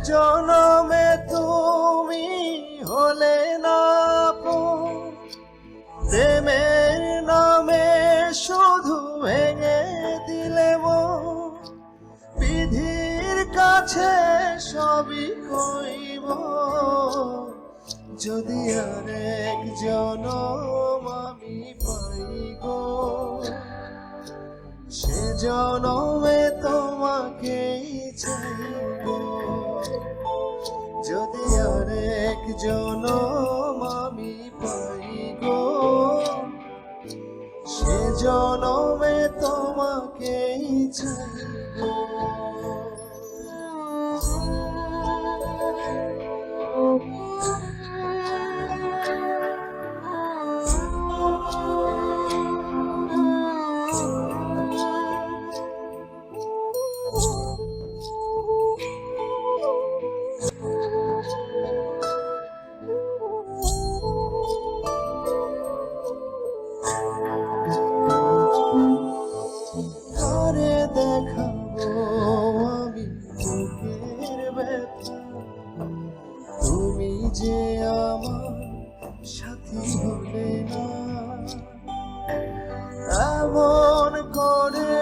জনমে তুমি হলে না প্রেমের নামে শুধু ভেঙে দিলে বিধির কাছে সবই কইব যদি আরেক জনম আমি পাই গো সে জনমে তোমাকেই চাইব যদি আরেক জনম আমি পাই গো সে জনমে তোমাকেই চাইব দেখাবো আমি বুকের ব্যথা তুমি যে আমার সাথী হলে না এমন করে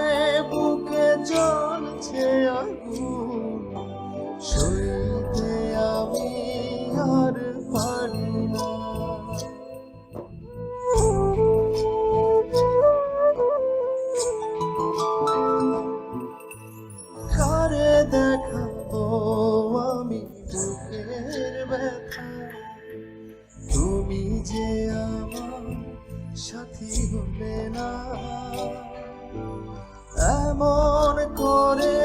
বুকে জ্বলছে আগুন সইতে আমি আর পারি না দেখাবো আমি বুকের ব্যথা তুমি যে আমার সাথী হলে না এমন করে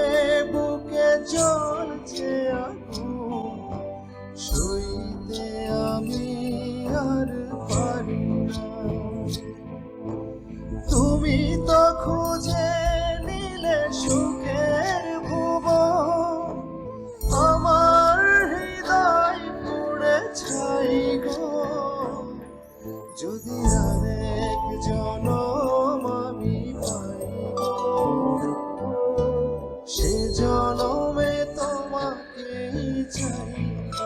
বুকে জ্বলছে আগুন সইতে আমি আর পারি না তুমি তো খুঁজে নিলে সুখের আমার হৃদয় পুড়ে ছাই গো যদি আরেক জনম আমি পাই সে জনমে তোমাকেই চাইব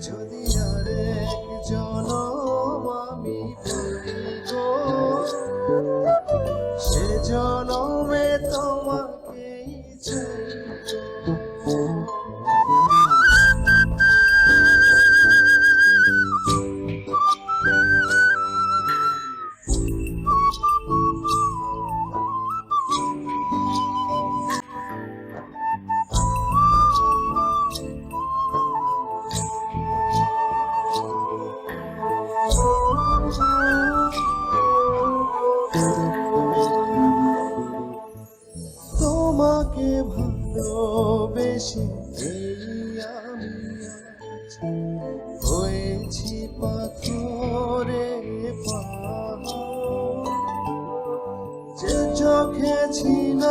যদি আরেক জনম আমি পাই গো সে জনমে তোমাকেই চাইব তোমাকে ভালোবেসে আমি হয়েছি পাথরে যে চোখে ছিল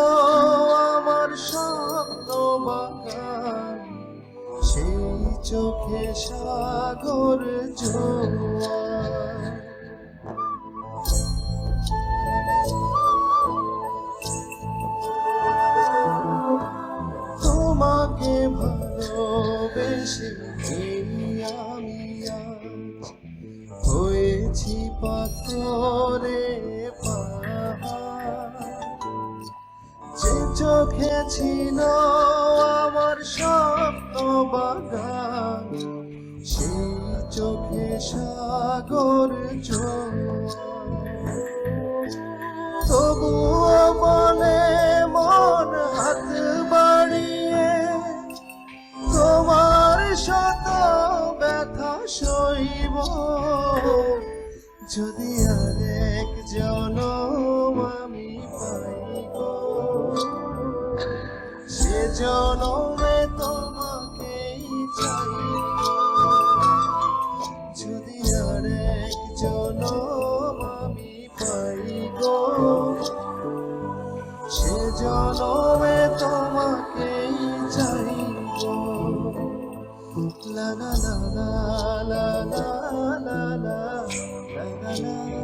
আমার স্বপ্ন বাগান সেই চোখে সাগর জোয়ার তোমাকে ভালোবেসে আমি আজ হয়েছি পাথরে যে চোখে ছিল আমার স্বপ্ন বাগান সেই চোখে সাগর তবুও বলে মন হাত বাড়িয়ে তোমার শত ব্যথা সইব যদি জনমে তোমাকেই চাই যদি আরেক জনম আমি পাই গো সে জনমে তোমাকেই চাই গো লা লা লা লা লা লা লা লা লা লা লা।